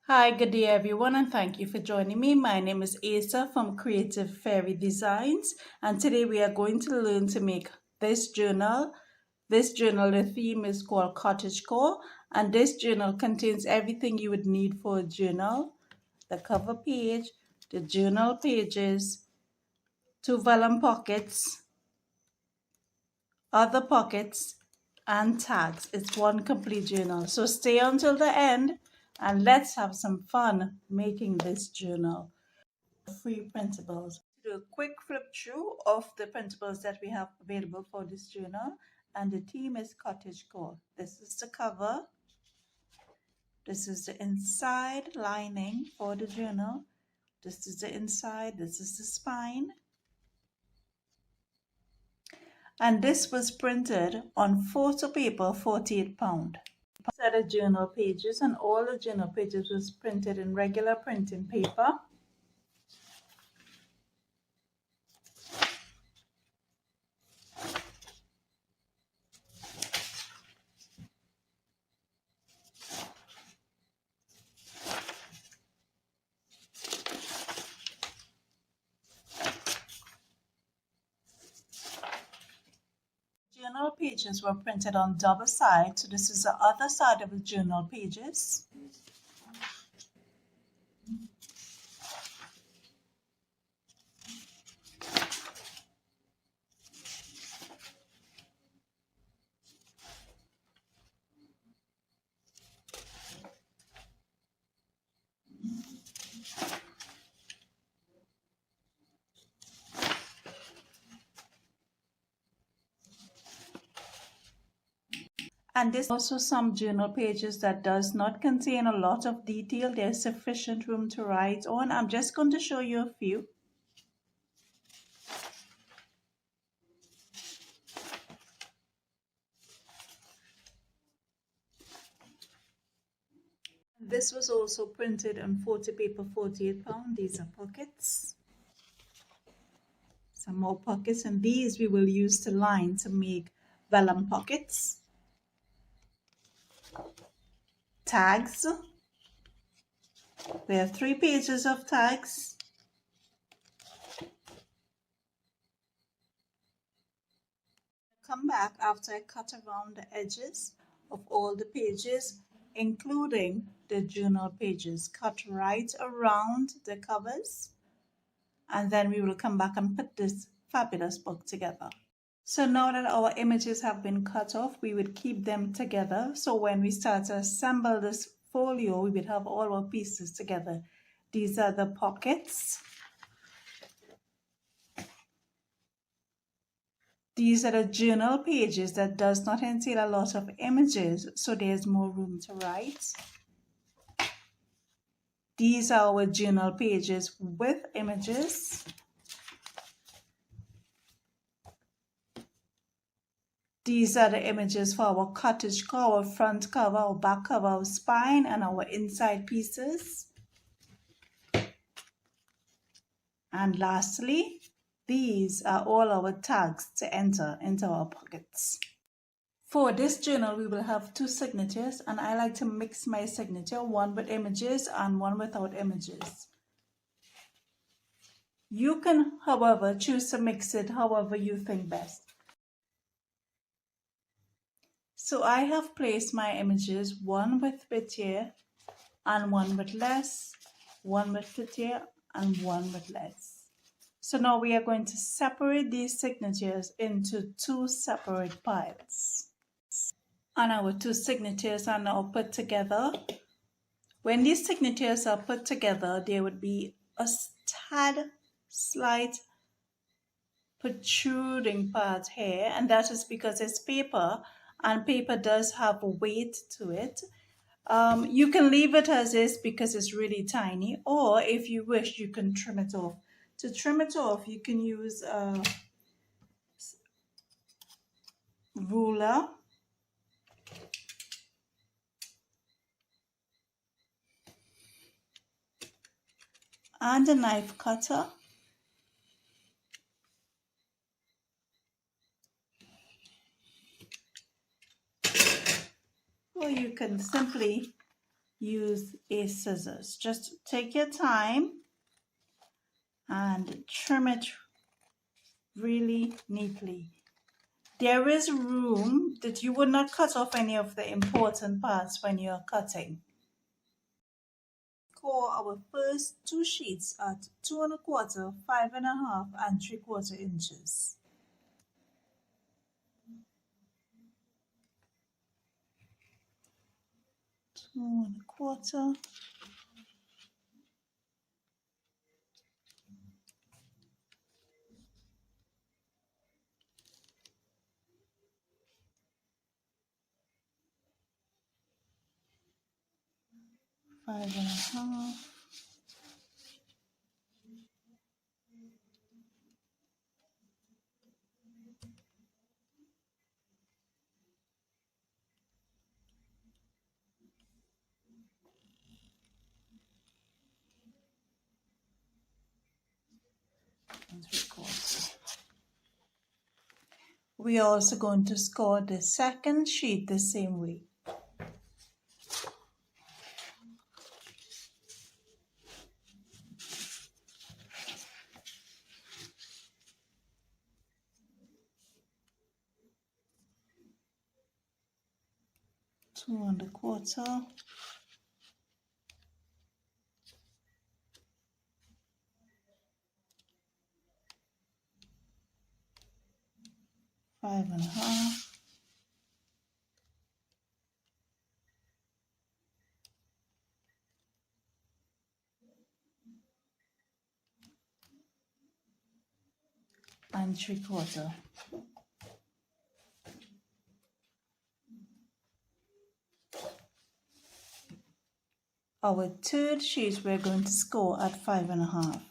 Hi, good day everyone, and thank you for joining me. My name is Asa from Creative Fairy Designs, and today we are going to learn to make this journal. This journal, the theme is called Cottagecore, and this journal contains everything you would need for a journal: the cover page, the journal pages, two vellum pockets, other pockets, and tags. It's one complete journal. So stay until the end and let's have some fun making this journal. Free printables. Do a quick flip through of the printables that we have available for this journal, and the theme is cottagecore. This is the cover. This is the inside lining for the journal. This is the inside. This is the spine. And this was printed on photo paper, 48 pound. Set of journal pages, and all the journal pages was printed in regular printing paper. Journal pages were printed on double side, so this is the other side of the journal pages. And this also some journal pages that does not contain a lot of detail. There's sufficient room to write on. I'm just going to show you a few. This was also printed on photo paper, 48 pound. These are pockets. Some more pockets, and these we will use to line to make vellum pockets. Tags. There are 3 pages of tags. Come back after I cut around the edges of all the pages, including the journal pages. Cut right around the covers, and then we will come back and put this fabulous book together. So now that our images have been cut off, we would keep them together. So when we start to assemble this folio, we would have all our pieces together. These are the pockets. These are the journal pages that does not entail a lot of images, so there's more room to write. These are our journal pages with images. These are the images for our cottagecore, our front cover, our back cover, our spine, and our inside pieces. And lastly, these are all our tags to enter into our pockets. For this journal, we will have 2 signatures, and I like to mix my signature, one with images and one without images. You can, however, choose to mix it however you think best. So I have placed my images, one with Whittier and one with less, one with Whittier and one with less. So now we are going to separate these signatures into 2 separate piles. And our 2 signatures are now put together. When these signatures are put together, there would be a tad slight protruding part here, and that is because it's paper, and paper does have a weight to it. You can leave it as is because it's really tiny, or if you wish, you can trim it off. To trim it off, you can use a ruler and a knife cutter. Or you can simply use a scissors. Just take your time and trim it really neatly. There is room that you would not cut off any of the important parts when you're cutting. Core our first two sheets at 2 1/4, 5 1/2, and 3/4 inches. Two and a quarter. Five and a half. And 3/4. We are also going to score the second sheet the same way. Two and a quarter. Five and a half. And 3/4. Our third sheet we're going to score at 5 1/2.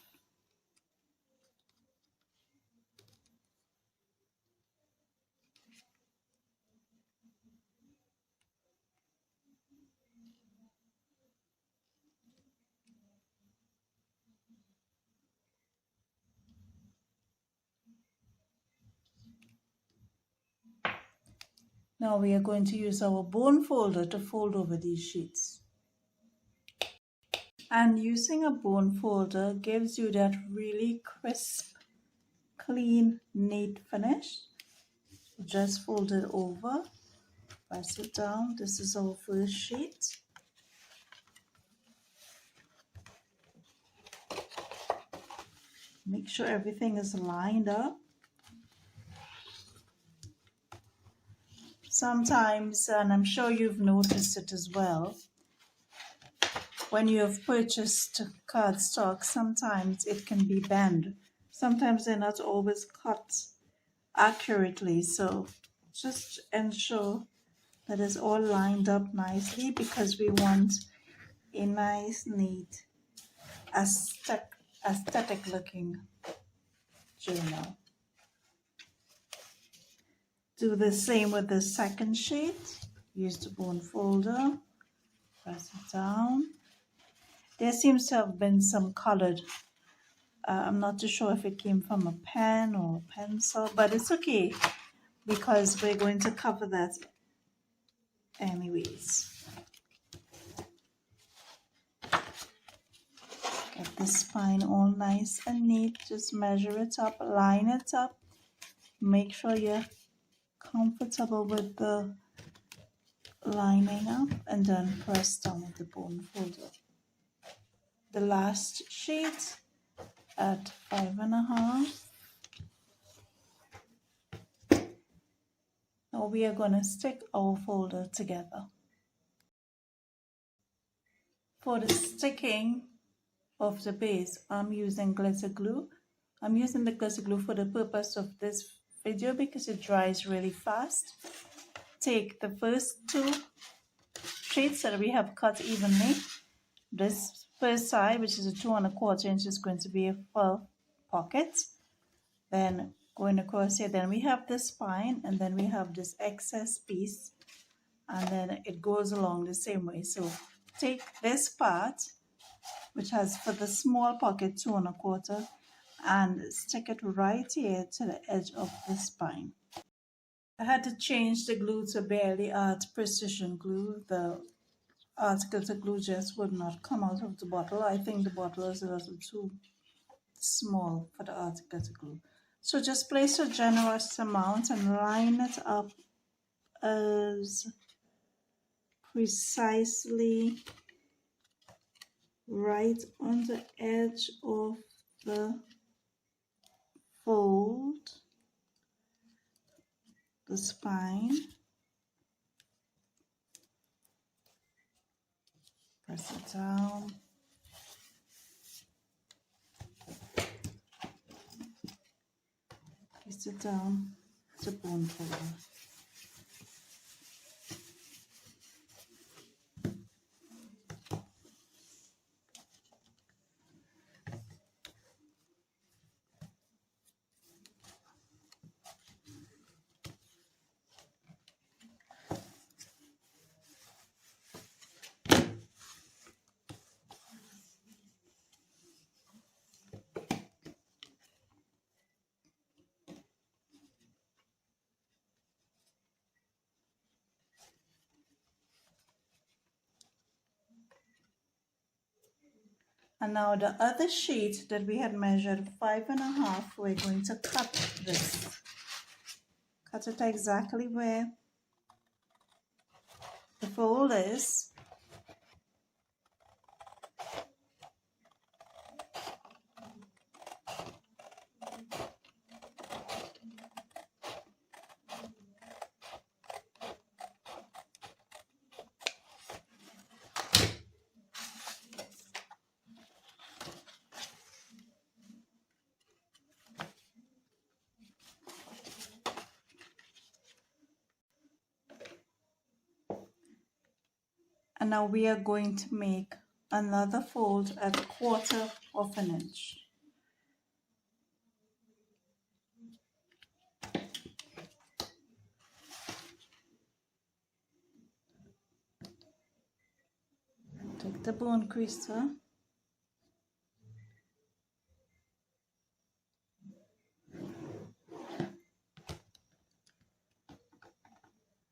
Now we are going to use our bone folder to fold over these sheets. And using a bone folder gives you that really crisp, clean, neat finish. Just fold it over, press it down. This is our first sheet. Make sure everything is lined up. Sometimes, and I'm sure you've noticed it as well, when you have purchased cardstock, sometimes it can be bent. Sometimes they're not always cut accurately, so just ensure that it's all lined up nicely because we want a nice, neat, aesthetic looking journal. Do the same with the second sheet. Use the bone folder, press it down. There seems to have been some colored. I'm not too sure if it came from a pen or a pencil, but it's okay because we're going to cover that anyways. Get the spine all nice and neat. Just measure it up, line it up. Make sure you're comfortable with the lining up and then press down with the bone folder. The last sheet at 5 1/2. Now we are going to stick our folder together. For the sticking of the base, I'm using glitter glue. I'm using the glitter glue for the purpose of this video because it dries really fast. Take the first two sheets that we have cut evenly. This first side, which is a 2 1/4 inch, is going to be a full pocket. Then going across here, then we have the spine, and then we have this excess piece, and then it goes along the same way. So take this part, which has for the small pocket 2 1/4, and stick it right here to the edge of the spine. I had to change the glue to Barely Art Precision Glue, the article glue just would not come out of the bottle. I think the bottle is a little too small for the article glue. So just place a generous amount and line it up as precisely right on the edge of the fold, the spine. Press it down. Place it down to bone folder. And now the other sheet that we had measured 5.5, we're going to cut this. Cut it exactly where the fold is. And now we are going to make another fold at 1/4 of an inch. Take the bone creaser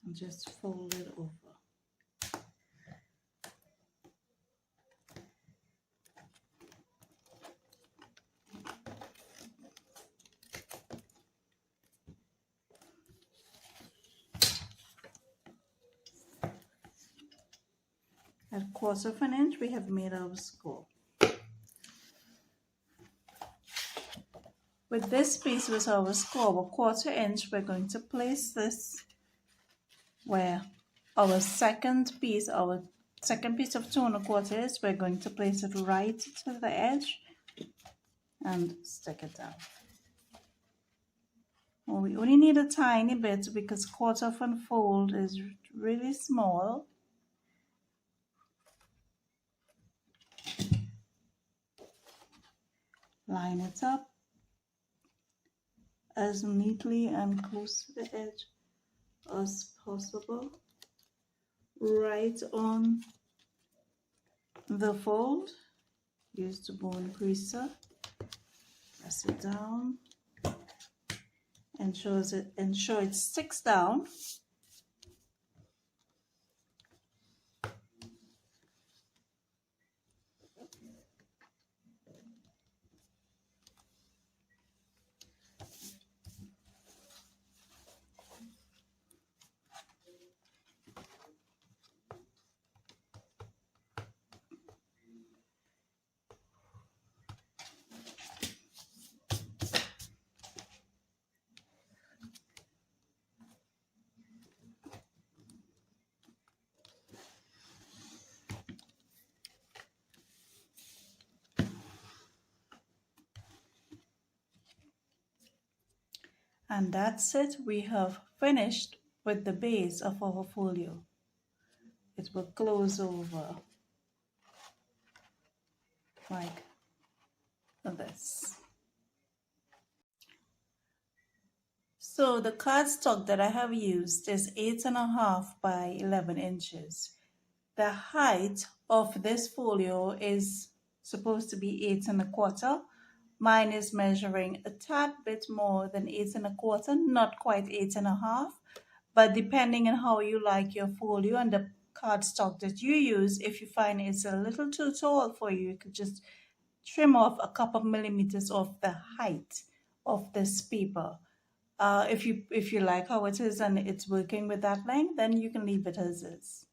and just fold it over. At 1/4 of an inch, we have made our score. With this piece was our score, a 1/4 inch, we're going to place this where our second piece of 2 1/4 is. We're going to place it right to the edge and stick it down. Well, we only need a tiny bit because 1/4 of a fold is really small. Line it up as neatly and close to the edge as possible, right on the fold. Use the bone creaser, press it down, ensure it sticks down. And that's it. We have finished with the base of our folio. It will close over like this. So the cardstock that I have used is 8.5 by 11 inches. The height of this folio is supposed to be 8 1/4. Mine is measuring a tad bit more than 8 1/4, not quite 8.5, but depending on how you like your folio and the cardstock that you use, if you find it's a little too tall for you, you could just trim off a couple of millimeters of the height of this paper. If you like how it is and it's working with that length, then you can leave it as is.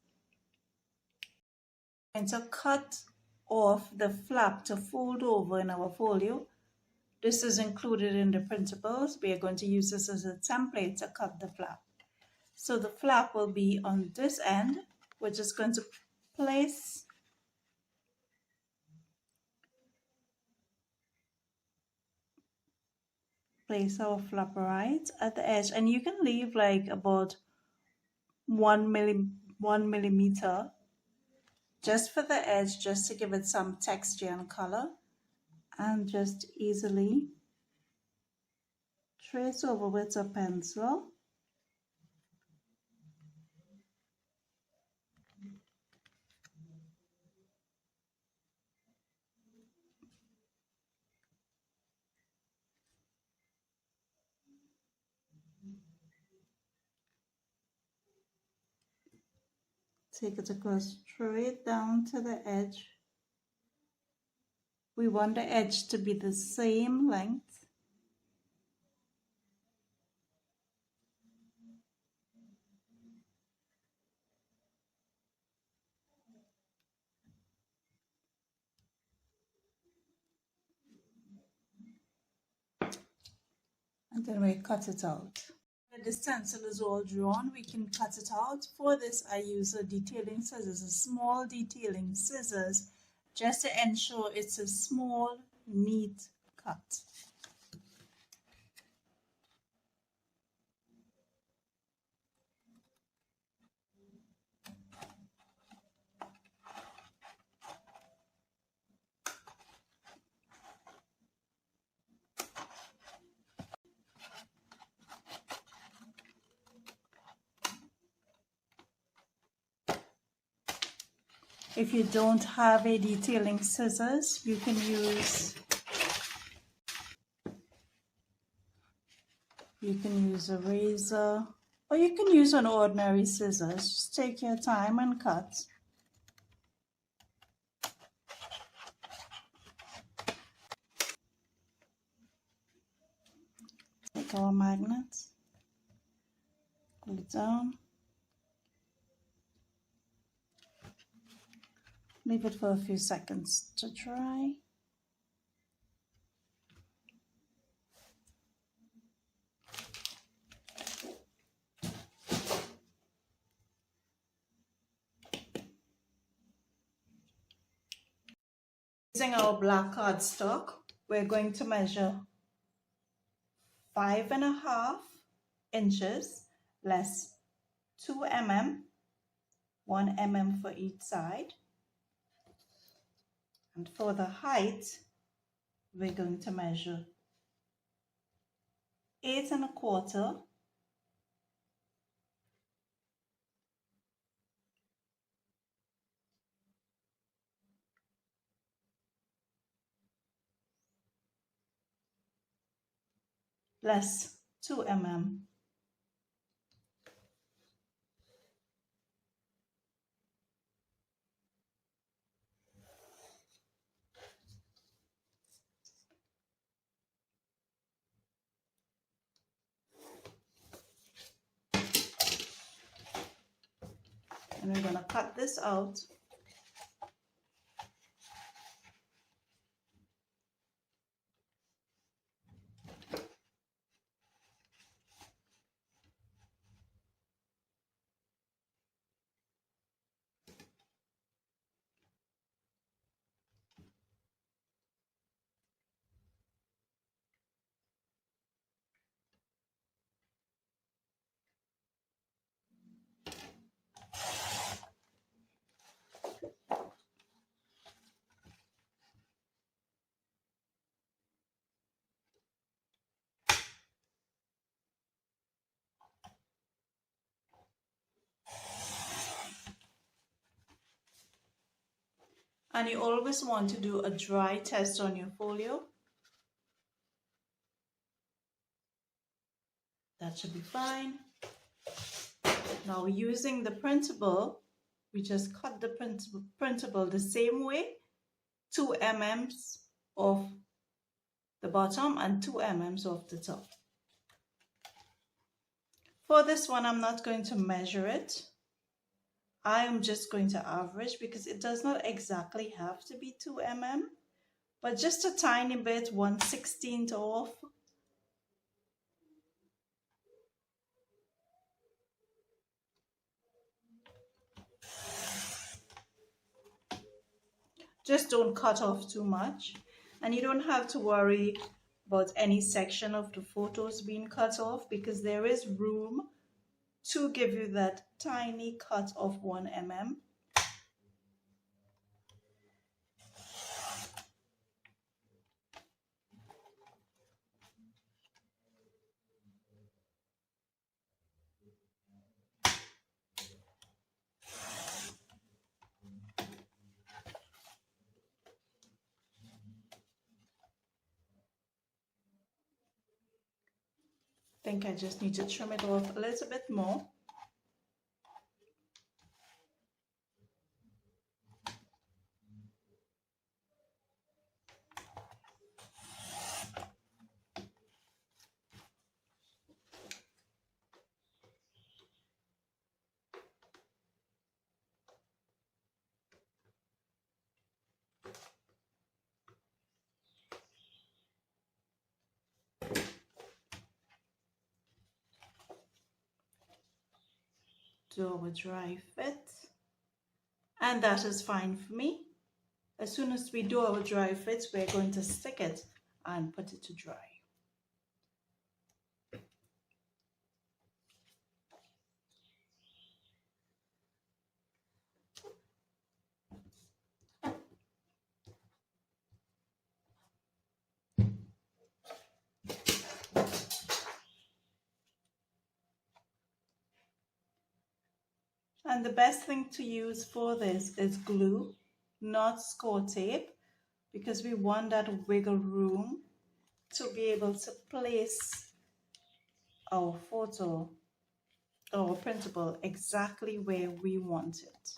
And to cut off the flap to fold over in our folio. This is included in the printables. We are going to use this as a template to cut the flap. So the flap will be on this end. We're just going to place our flap right at the edge, and you can leave like about 1 millimeter just for the edge, just to give it some texture and color, and just easily trace over with a pencil. Take it across straight down to the edge. We want the edge to be the same length. And then we cut it out. When the stencil is all drawn, we can cut it out. For this, I use a detailing scissors, a small detailing scissors, just to ensure it's a small, neat cut. If you don't have a detailing scissors, you can use a razor, or you can use an ordinary scissors. Just take your time and cut. Take our magnet, pull it down, leave it for a few seconds to dry. Using our black cardstock, we're going to measure 5.5 inches less 2 mm, 1 mm for each side. And for the height, we're going to measure 8.25 less 2 mm. And we're going to cut this out. And you always want to do a dry test on your folio. That should be fine. Now, using the printable, we just cut the printable the same way, 2 mm off the bottom and 2 mm off the top. For this one, I'm not going to measure it. I am just going to average because it does not exactly have to be 2 mm, but just a tiny bit, 1/16 off. Just don't cut off too much, and you don't have to worry about any section of the photos being cut off because there is room to give you that tiny cut of 1 mm. I think I just need to trim it off a little bit more. Do our dry fit, and that is fine for me. As soon as we do our dry fit, we're going to stick it and put it to dry. And the best thing to use for this is glue, not score tape, because we want that wiggle room to be able to place our photo, our printable, exactly where we want it.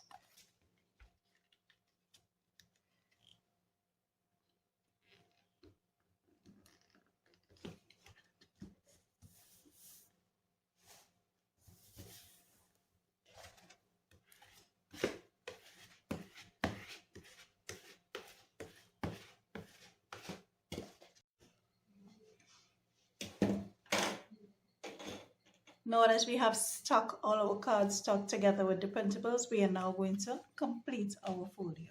Now that we have stuck all our cardstock together with the printables, we are now going to complete our folio.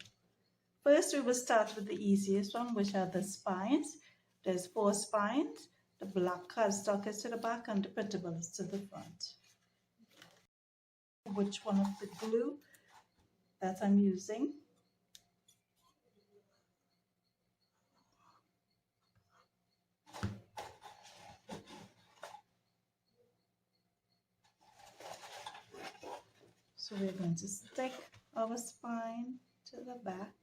First, we will start with the easiest one, which are the spines. There's 4 spines. The black cardstock is to the back and the printable is to the front. Which one of the glue that I'm using. So we're going to stick our spine to the back.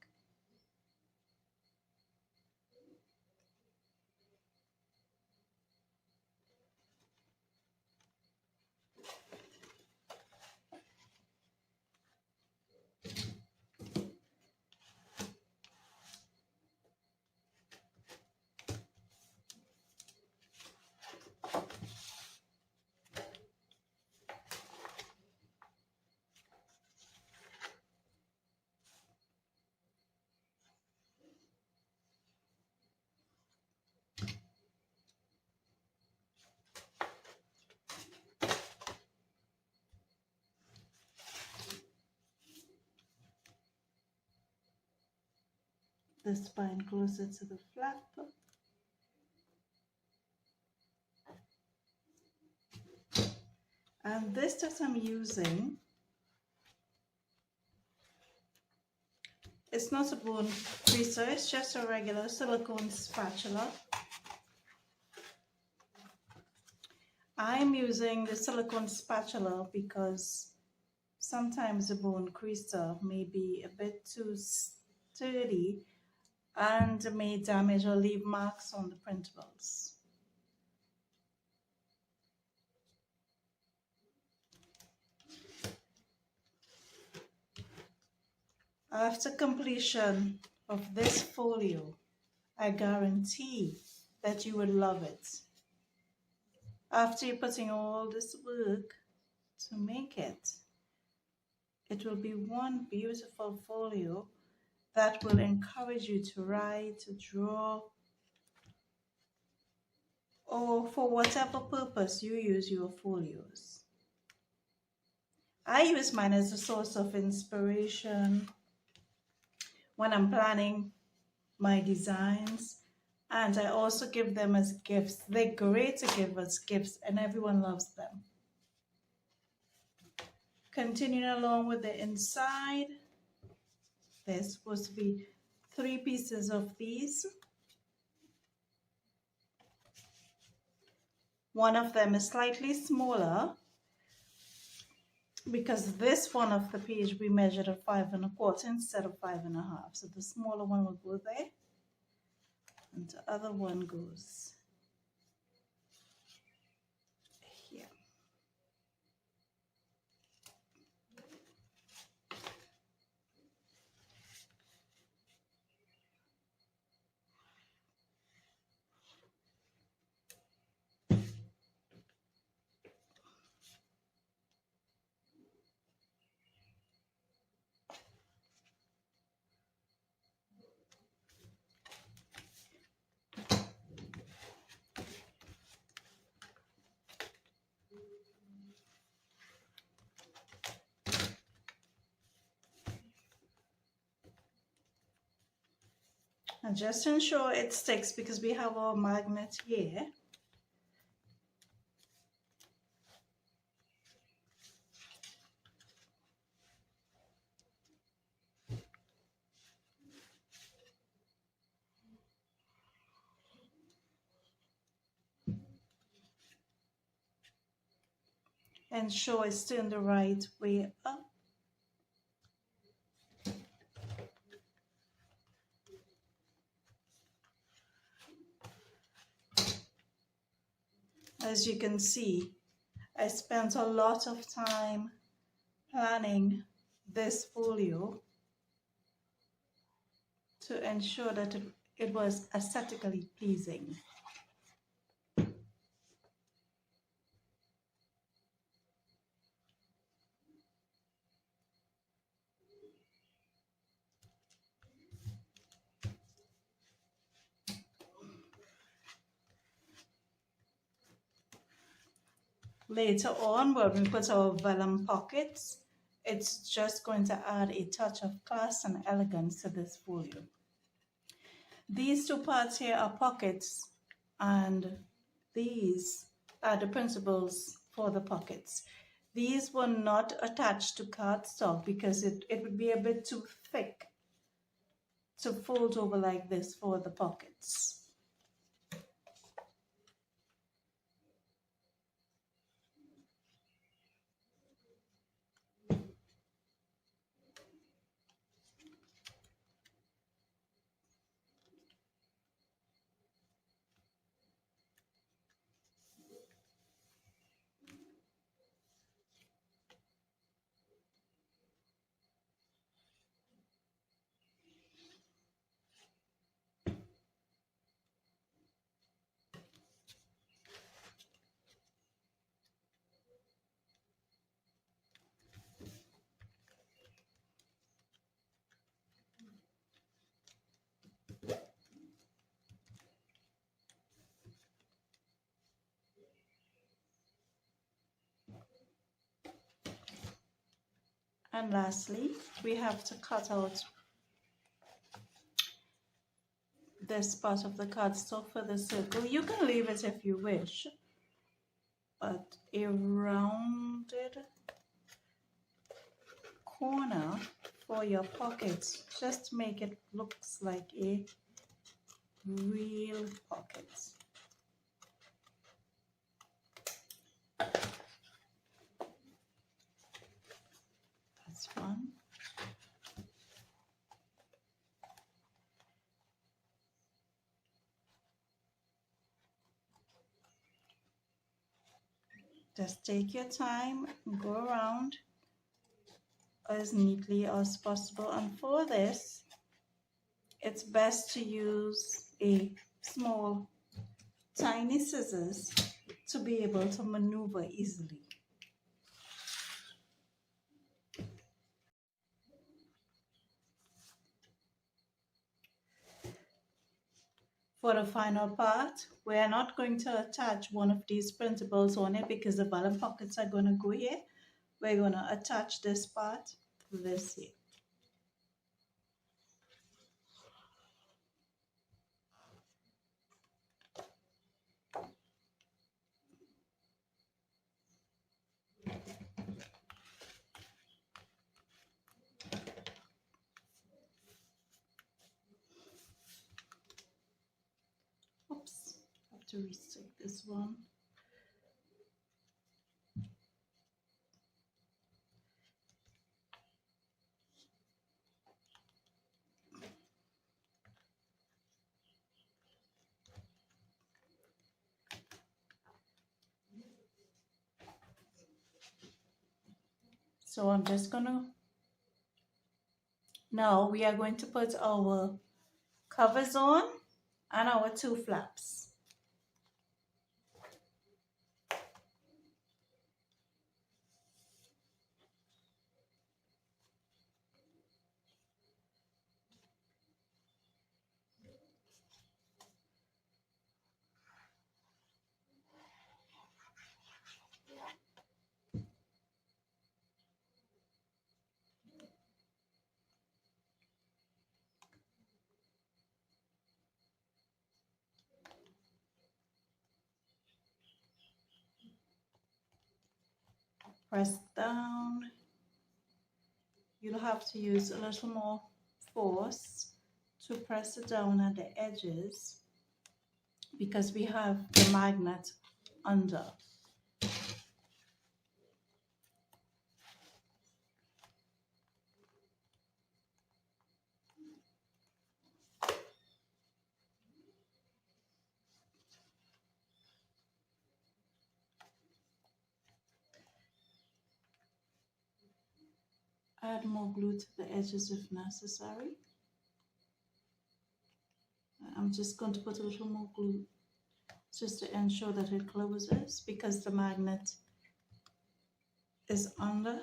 The spine closer to the flap. And this that I'm using, it's not a bone creaser, it's just a regular silicone spatula. I'm using the silicone spatula because sometimes the bone creaser may be a bit too sturdy and may damage or leave marks on the printables. After completion of this folio, I guarantee that you would love it. After you're putting all this work to make it, it will be one beautiful folio that will encourage you to write, to draw, or for whatever purpose you use your folios. I use mine as a source of inspiration when I'm planning my designs, and I also give them as gifts. They're great to give as gifts, and everyone loves them. Continuing along with the inside, there's supposed to be 3 pieces of these. One of them is slightly smaller because this one of the page we measured at 5 1/4 instead of 5 1/2. So the smaller one will go there, and the other one goes here. And just to ensure it sticks, because we have our magnet here, ensure it's turned the right way up. As you can see, I spent a lot of time planning this folio to ensure that it was aesthetically pleasing. Later on, when we put our vellum pockets, it's just going to add a touch of class and elegance to this folio. These 2 parts here are pockets, and these are the printables for the pockets. These were not attached to cardstock because it would be a bit too thick to fold over like this for the pockets. And lastly, we have to cut out this part of the cardstock for the circle. You can leave it if you wish, but a rounded corner for your pockets just to make it looks like a real pocket. That's one. Just take your time and go around as neatly as possible. And for this, it's best to use a small, tiny scissors to be able to maneuver easily. For the final part, we're not going to attach one of these printables on it because the vellum pockets are going to go here. We're going to attach this part to this here. Oops, I have to restrict this one. So I'm just gonna, now we are going to put our covers on and our two flaps. Press down. You'll have to use a little more force to press it down at the edges because we have the magnet under. Add more glue to the edges if necessary. I'm just going to put a little more glue just to ensure that it closes because the magnet is under.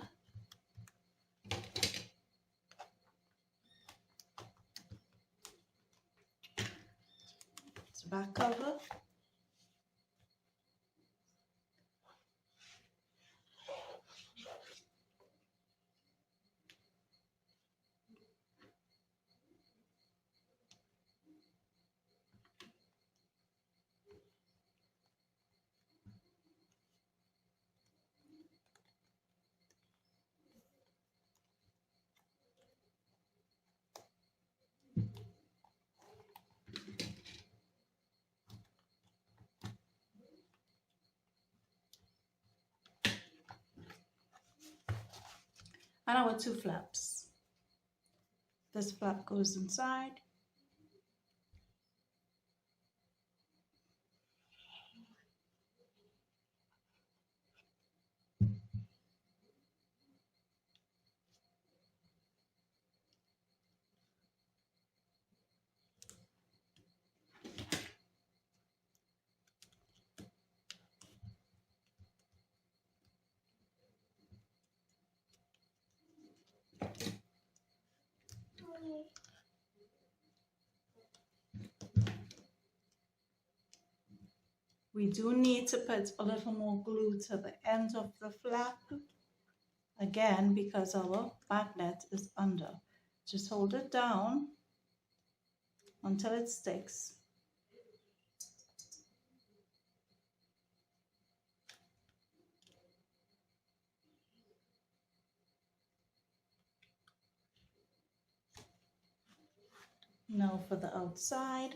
It's back cover. And our two flaps. This flap goes inside. We do need to put a little more glue to the end of the flap, again, because our magnet is under. Just hold it down until it sticks. Now for the outside.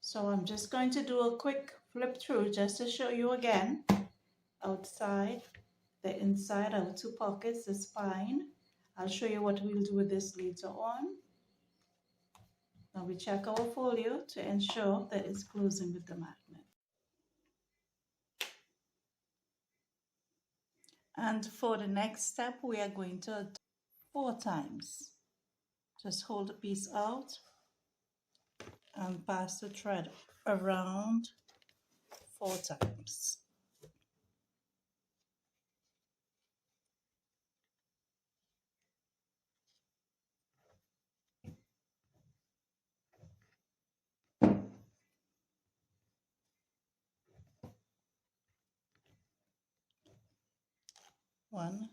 So I'm just going to do a quick flip through just to show you again. Outside, the inside, our two pockets, the spine. I'll show you what we'll do with this later on. Now we check our folio to ensure that it's closing with the magnet. And for the next step, we are going to 4 times. Just hold the piece out and pass the thread around 4 times. One,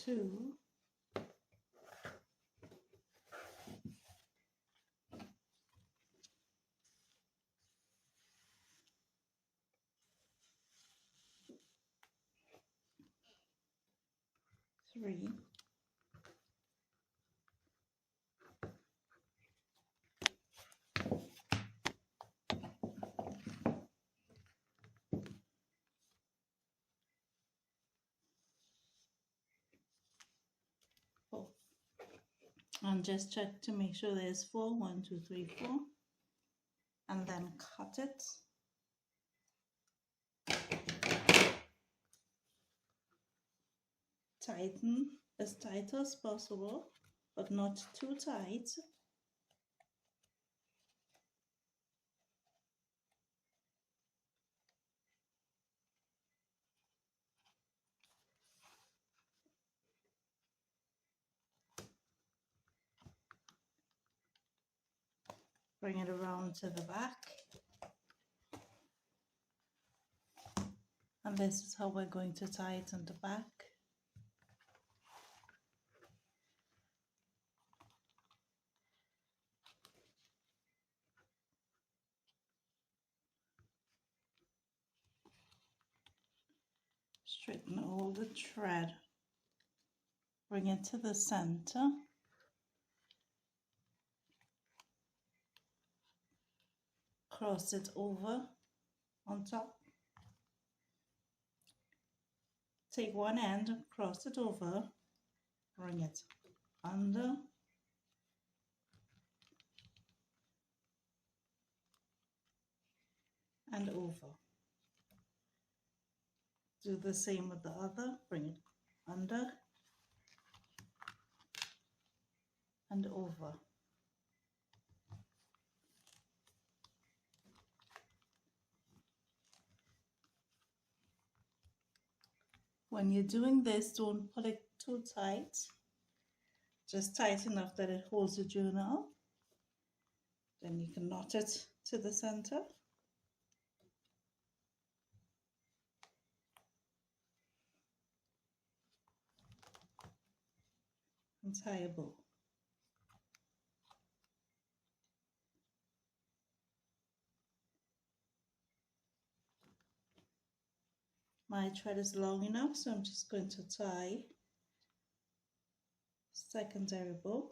two, three, 4. And just check to make sure there's 4. 1, 2, 3, 4. And then cut it. Tighten as tight as possible, but not too tight. Bring it around to the back. And this is how we're going to tighten the back. Straighten all the thread. Bring it to the center. Cross it over on top. Take one end, cross it over, bring it under, and over. Do the same with the other, bring it under and over. When you're doing this, don't pull it too tight. Just tight enough that it holds the journal. Then you can knot it to the center. And tie a bow. My thread is long enough, so I'm just going to tie secondary bow.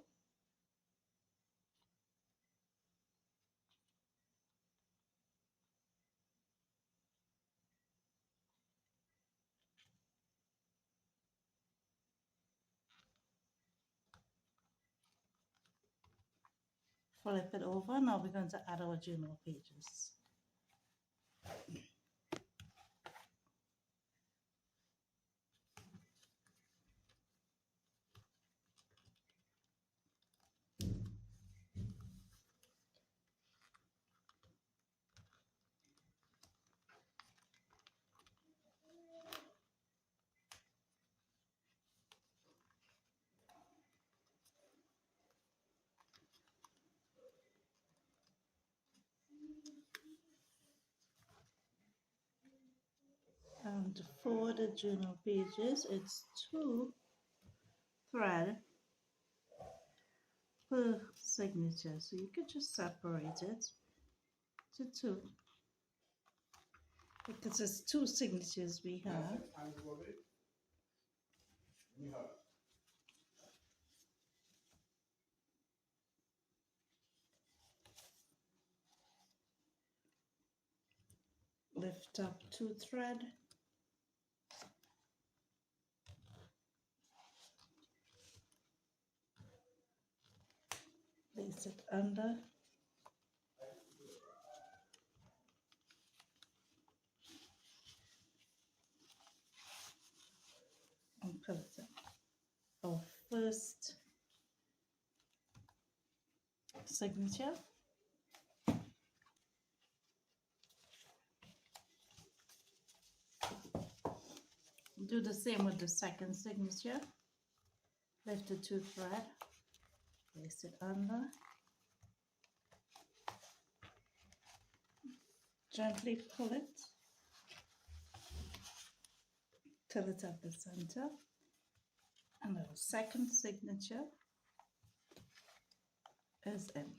Flip it over. Now we're going to add our journal pages. And for the journal pages, it's 2 thread per signature, so you could just separate it to 2 because it's 2 signatures we have. Lift up 2 thread, place it under, and put it in our first signature. Do the same with the second signature. Lift the 2 thread, place it under, gently pull it till it's at the center, and our second signature is in.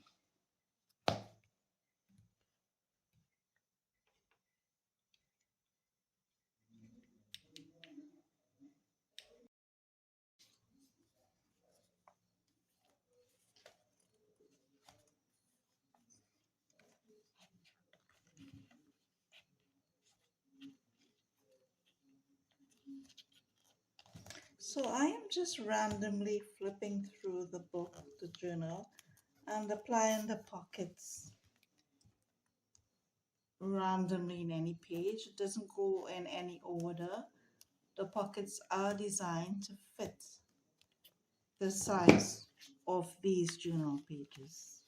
So I am just randomly flipping through the book, the journal, and applying the pockets randomly in any page. It doesn't go in any order. The pockets are designed to fit the size of these journal pages.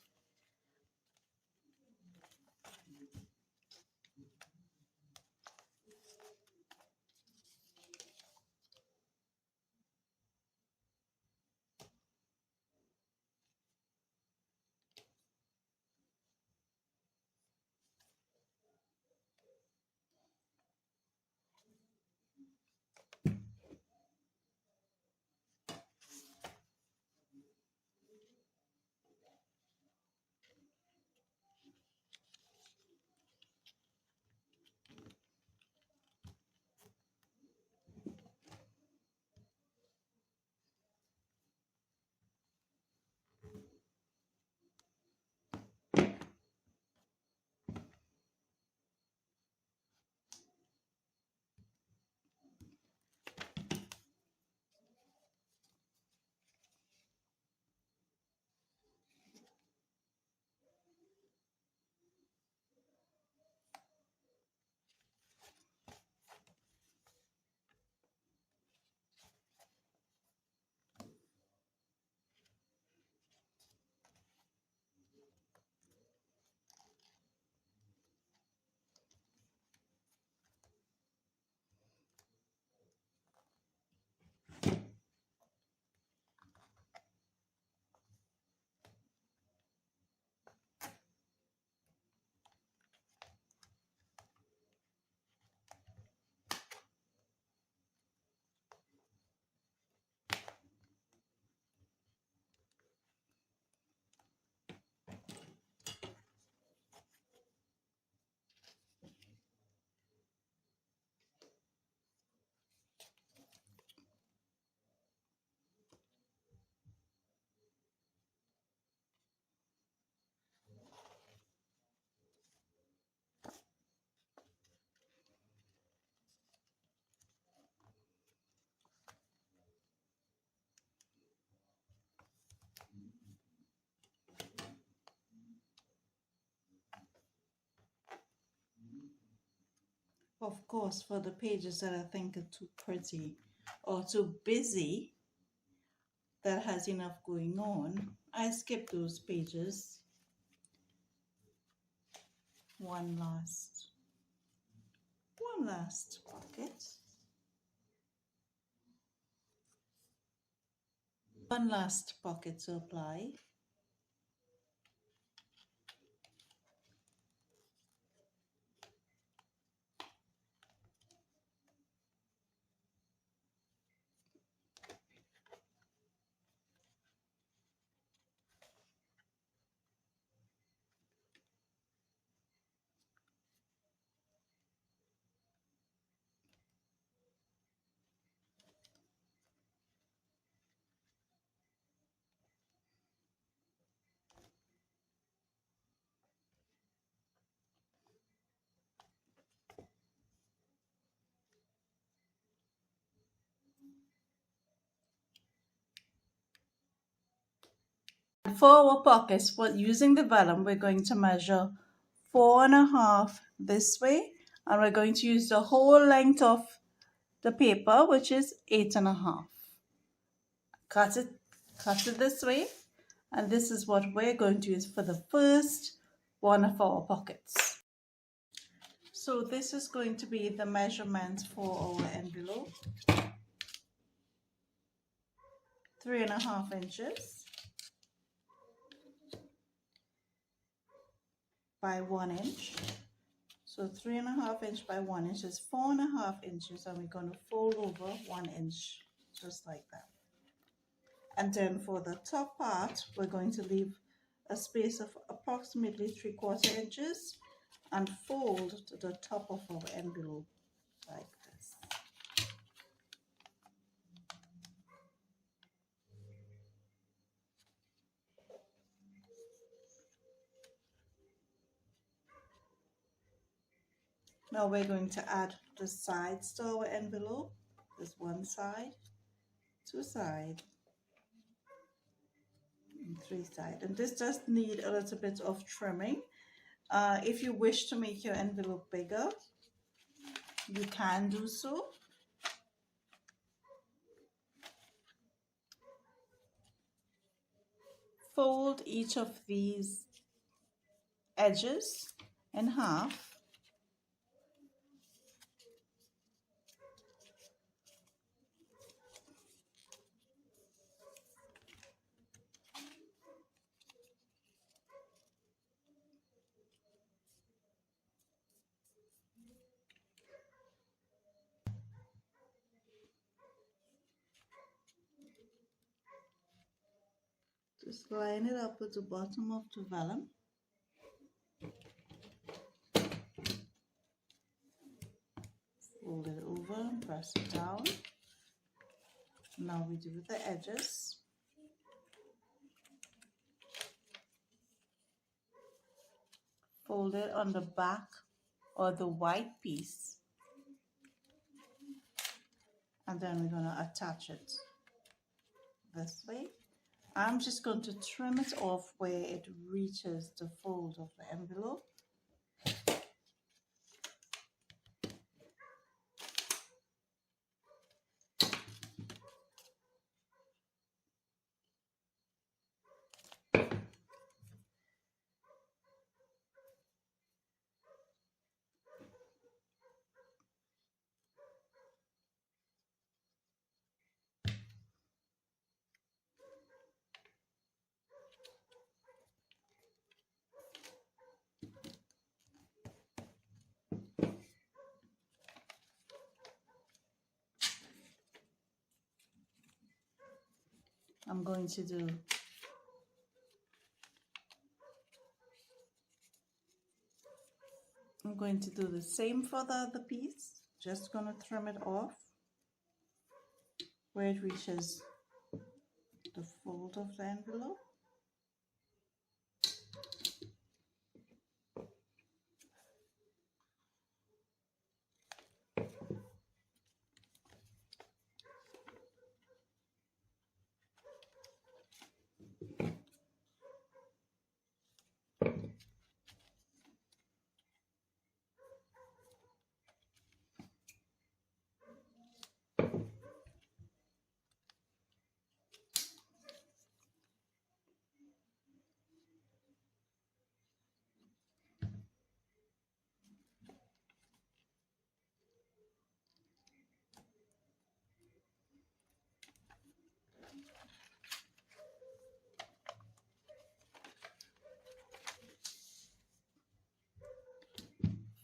Of course, for the pages that I think are too pretty or too busy, that has enough going on, I skip those pages. One last pocket. One last pocket to apply. For our pockets, for using the vellum, we're going to measure 4.5 this way, and we're going to use the whole length of the paper, which is 8.5. Cut it this way, and this is what we're going to use for the first one of our pockets. So this is going to be the measurement for our envelope. 3.5 inches by 1 inch. So 3.5 inch by 1 inch is 4.5 inches, and we're going to fold over 1 inch, just like that. And then for the top part, we're going to leave a space of approximately 3/4 inches and fold to the top of our envelope like this. Now we're going to add the sides to our envelope. There's one side, two sides, and three sides. And this does need a little bit of trimming. If you wish to make your envelope bigger, you can do so. Fold each of these edges in half. Just line it up with the bottom of the vellum. Fold it over and press it down. Now we do the edges. Fold it on the back or the white piece. And then we're going to attach it this way. I'm just going to trim it off where it reaches the fold of the envelope. I'm going to do the same for the other piece. Just going to trim it off where it reaches the fold of the envelope.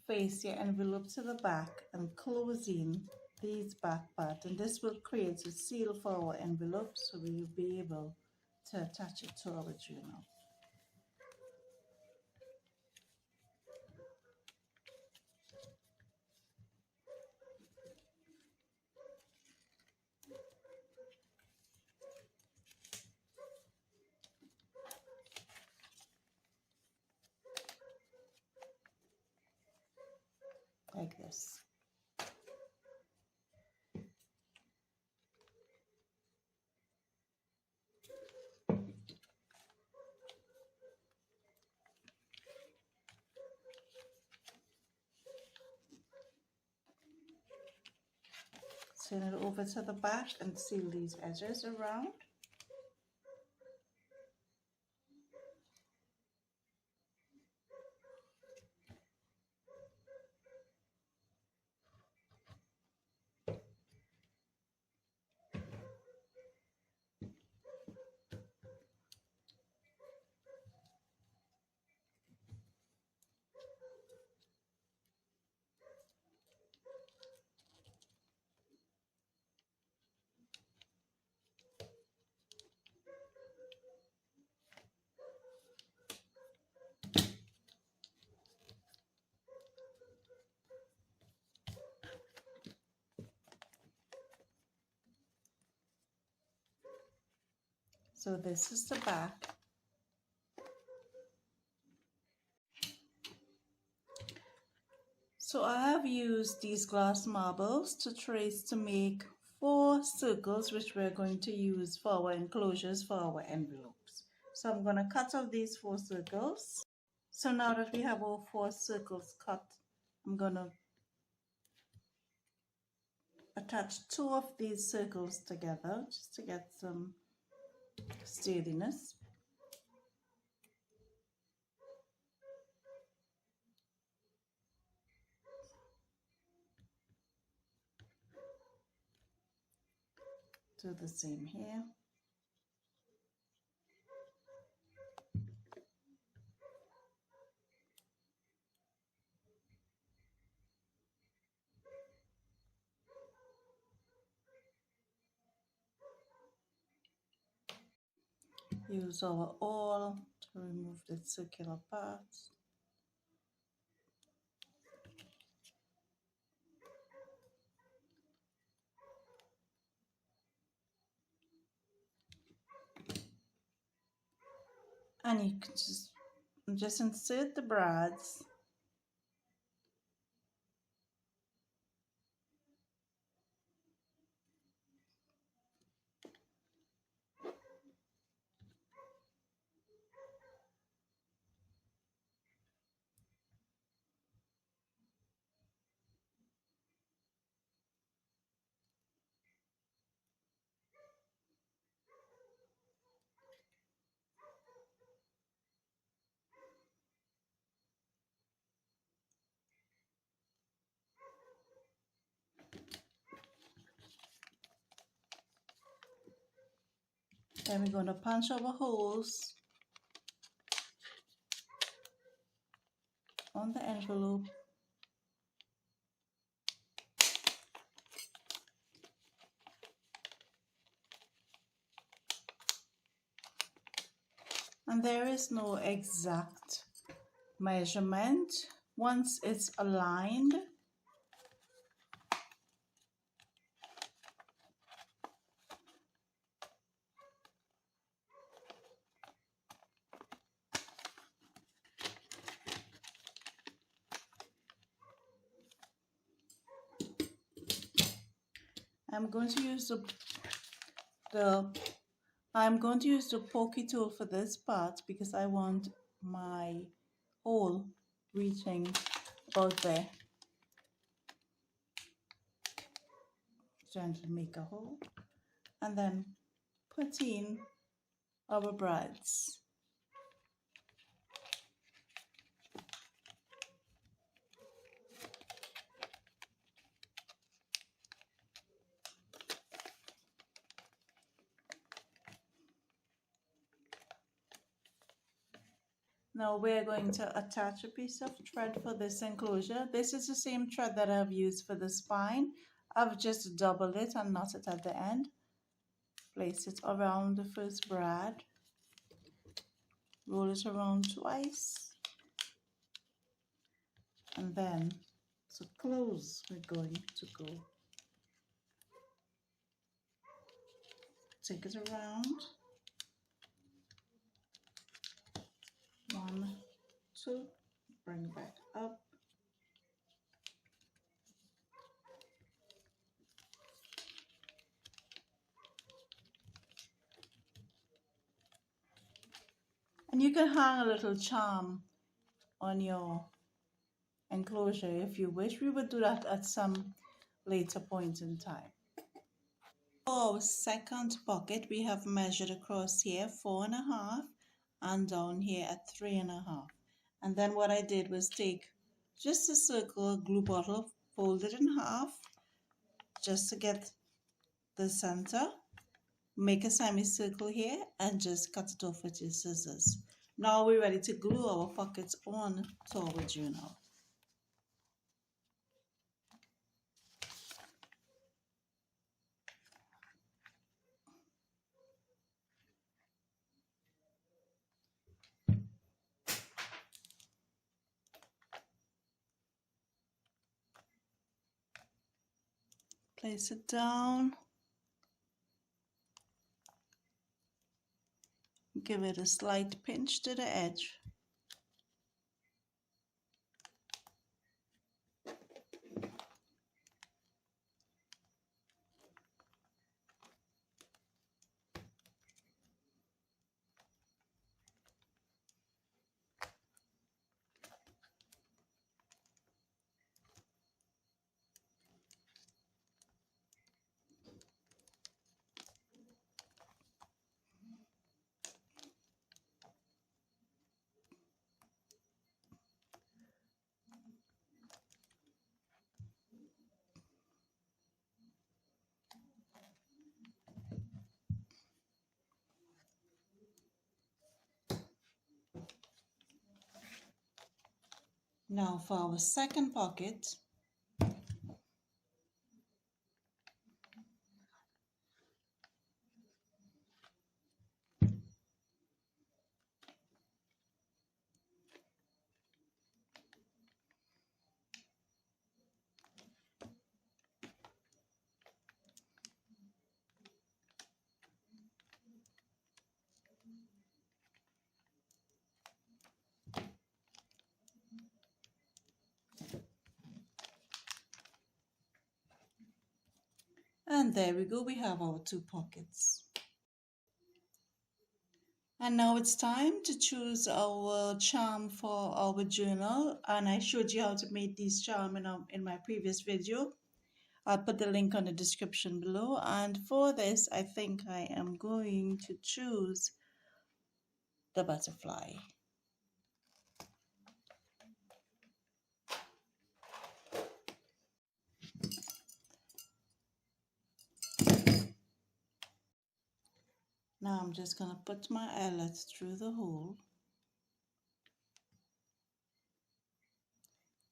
Face your envelope to the back and close in these back parts, and this will create a seal for our envelope, so we will be able to attach it to our journal. Like this. turn it over to the back and seal these edges around. So this is the back. So I have used these glass marbles to trace to make 4 circles, which we're going to use for our enclosures for our envelopes. So I'm going to cut off these 4 circles. So now that we have all 4 circles cut, I'm going to attach 2 of these circles together just to get some sturdiness. Do the same here. Use our awl to remove the circular parts. And you can just insert the brads Then we're going to punch our holes on the envelope. And there is no exact measurement. Once it's aligned, I'm going to use the pokey tool for this part because I want my hole reaching about there. Gently make a hole and then put in our brads. Now we're going to attach a piece of thread for this enclosure. This is the same thread that I've used for the spine. I've just doubled it and knot it at the end. Place it around the first brad. Roll it around twice. And then to close, we're going to go. Take it around. 1, 2, bring back up. And you can hang a little charm on your enclosure if you wish. We would do that at some later point in time. For our second pocket, we have measured across here 4.5 and down here at 3.5. And then what I did was take just a circle glue bottle, fold it in half just to get the center, make a semicircle here and just cut it off with your scissors. Now we're ready to glue our pockets on to our journal. Place it down. Give it a slight pinch to the edge. Now for our second pocket, and there we go, we have our two pockets. And now it's time to choose our charm for our journal, and I showed you how to make these charms in my previous video. I'll put the link on the description below, and for this I think I am going to choose the butterfly. Now I'm just going to put my eyelets through the hole.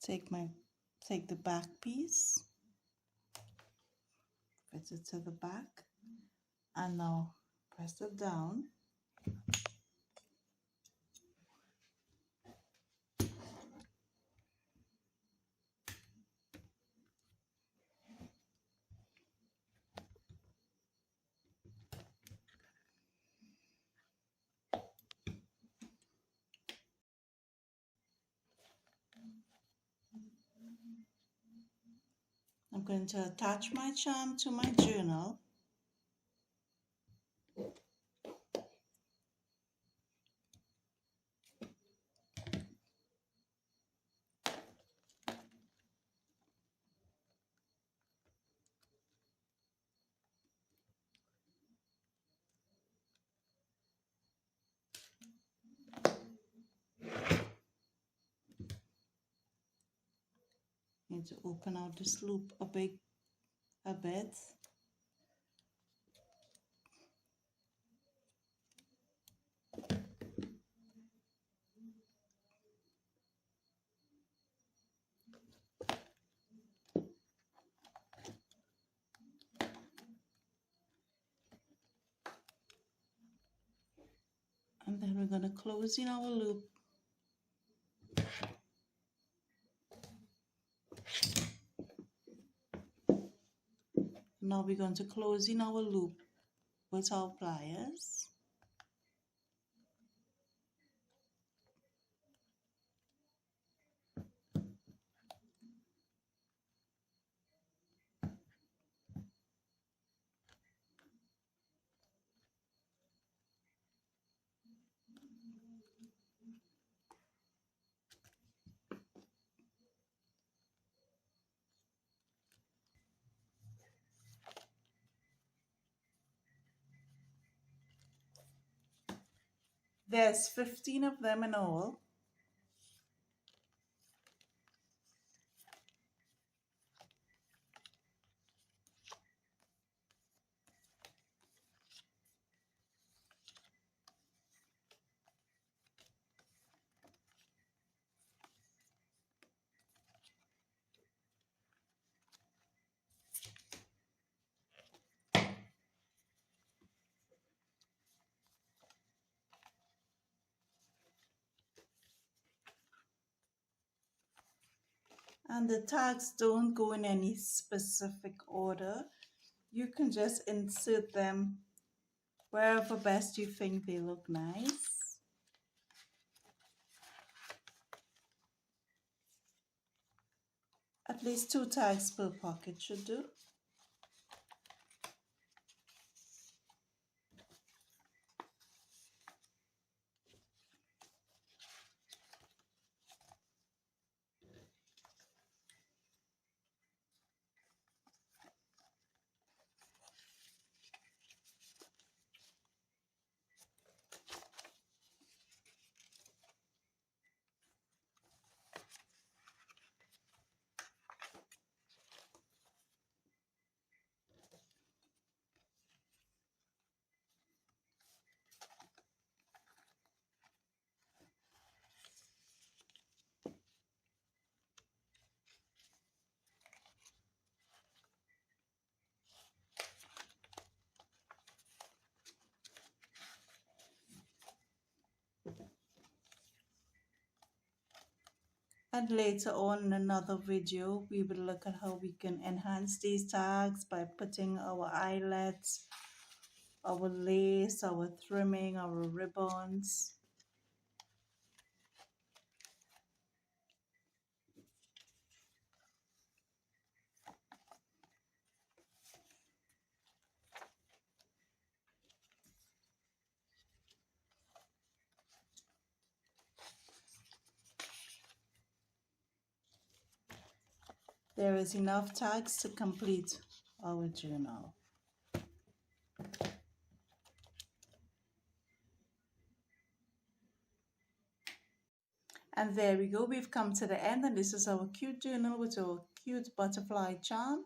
Take the back piece, put it to the back, and now press it down. I'm going to attach my charm to my journal. Need to open out this loop a bit. And then we're going to close in our loop. Now we're going to close in our loop with our pliers. There's 15 of them in all. And the tags don't go in any specific order. You can just insert them wherever best you think they look nice. At least 2 tags per pocket should do. And later on in another video, we will look at how we can enhance these tags by putting our eyelets, our lace, our trimming, our ribbons. There is enough tags to complete our journal. And there we go, we've come to the end, and this is our cute journal with our cute butterfly charm.